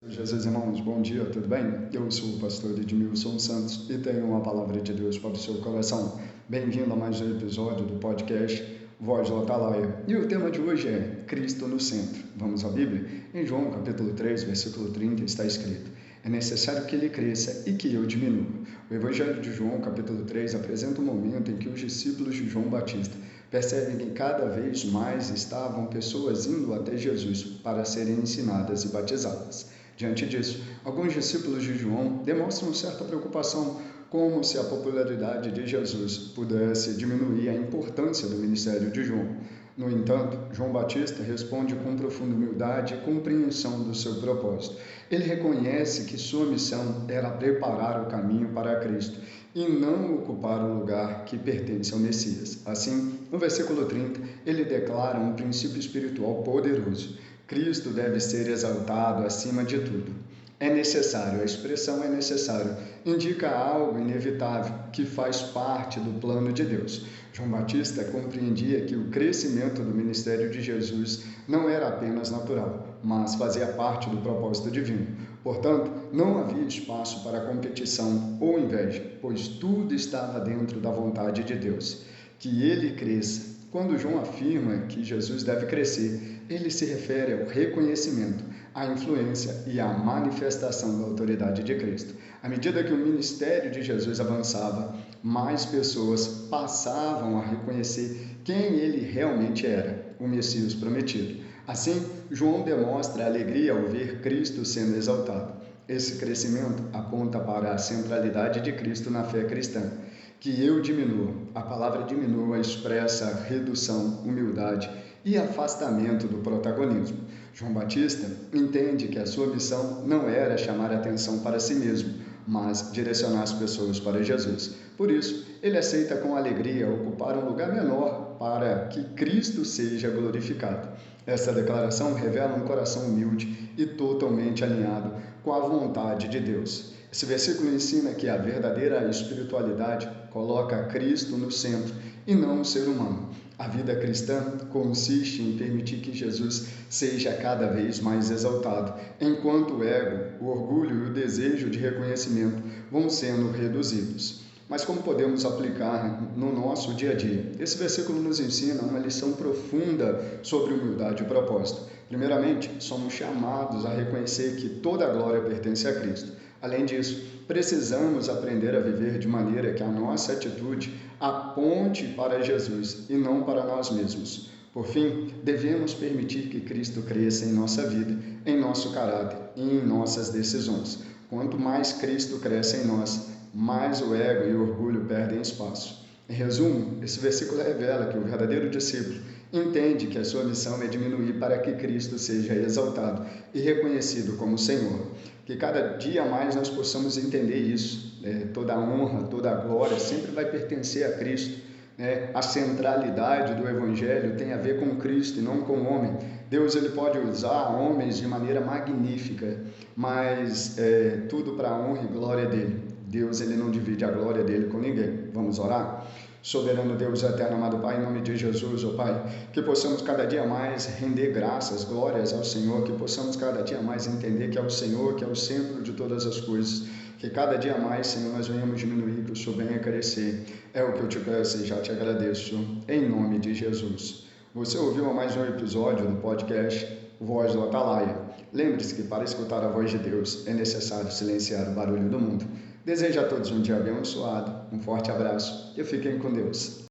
Jesus, irmãos, bom dia, tudo bem? Eu sou o pastor Edmilson Santos e tenho uma palavra de Deus para o seu coração. Bem-vindo a mais um episódio do podcast Voz do Atalaia. E o tema de hoje é Cristo no centro. Vamos à Bíblia? Em João capítulo 3, versículo 30 está escrito: é necessário que ele cresça e que eu diminua. O Evangelho de João capítulo 3 apresenta um momento em que os discípulos de João Batista percebem que cada vez mais estavam pessoas indo até Jesus para serem ensinadas e batizadas. Diante disso, alguns discípulos de João demonstram certa preocupação, como se a popularidade de Jesus pudesse diminuir a importância do ministério de João. No entanto, João Batista responde com profunda humildade e compreensão do seu propósito. Ele reconhece que sua missão era preparar o caminho para Cristo e não ocupar o lugar que pertence ao Messias. Assim, no versículo 30, ele declara um princípio espiritual poderoso: Cristo deve ser exaltado acima de tudo. É necessário, a expressão é necessário, indica algo inevitável que faz parte do plano de Deus. João Batista compreendia que o crescimento do ministério de Jesus não era apenas natural, mas fazia parte do propósito divino. Portanto, não havia espaço para competição ou inveja, pois tudo estava dentro da vontade de Deus. Que ele cresça. Quando João afirma que Jesus deve crescer, ele se refere ao reconhecimento, à influência e à manifestação da autoridade de Cristo. À medida que o ministério de Jesus avançava, mais pessoas passavam a reconhecer quem ele realmente era, o Messias prometido. Assim, João demonstra alegria ao ver Cristo sendo exaltado. Esse crescimento aponta para a centralidade de Cristo na fé cristã. Que eu diminua. A palavra diminua expressa redução, humildade e afastamento do protagonismo. João Batista entende que a sua missão não era chamar atenção para si mesmo, mas direcionar as pessoas para Jesus. Por isso, ele aceita com alegria ocupar um lugar menor para que Cristo seja glorificado. Essa declaração revela um coração humilde e totalmente alinhado com a vontade de Deus. Esse versículo ensina que a verdadeira espiritualidade coloca Cristo no centro e não o ser humano. A vida cristã consiste em permitir que Jesus seja cada vez mais exaltado, enquanto o ego, o orgulho e o desejo de reconhecimento vão sendo reduzidos. Mas como podemos aplicar no nosso dia a dia? Esse versículo nos ensina uma lição profunda sobre humildade e propósito. Primeiramente, somos chamados a reconhecer que toda a glória pertence a Cristo. Além disso, precisamos aprender a viver de maneira que a nossa atitude aponte para Jesus e não para nós mesmos. Por fim, devemos permitir que Cristo cresça em nossa vida, em nosso caráter e em nossas decisões. Quanto mais Cristo cresce em nós, mais o ego e o orgulho perdem espaço. Em resumo, esse versículo revela que o verdadeiro discípulo entende que a sua missão é diminuir para que Cristo seja exaltado e reconhecido como Senhor. Que cada dia mais nós possamos entender isso. Toda a honra, toda a glória sempre vai pertencer a Cristo. A centralidade do Evangelho tem a ver com Cristo e não com o homem. Deus ele pode usar homens de maneira magnífica, mas tudo para a honra e glória dele. Deus ele não divide a glória dele com ninguém. Vamos orar? Soberano Deus eterno, amado Pai, em nome de Jesus, ó Pai, que possamos cada dia mais render graças, glórias ao Senhor, que possamos cada dia mais entender que é o Senhor, que é o centro de todas as coisas, que cada dia mais, Senhor, nós venhamos diminuir, que o Senhor venha crescer. É o que eu te peço e já te agradeço, em nome de Jesus. Você ouviu mais um episódio do podcast Voz do Atalaia. Lembre-se que para escutar a voz de Deus é necessário silenciar o barulho do mundo. Desejo a todos um dia abençoado, um forte abraço e fiquem com Deus.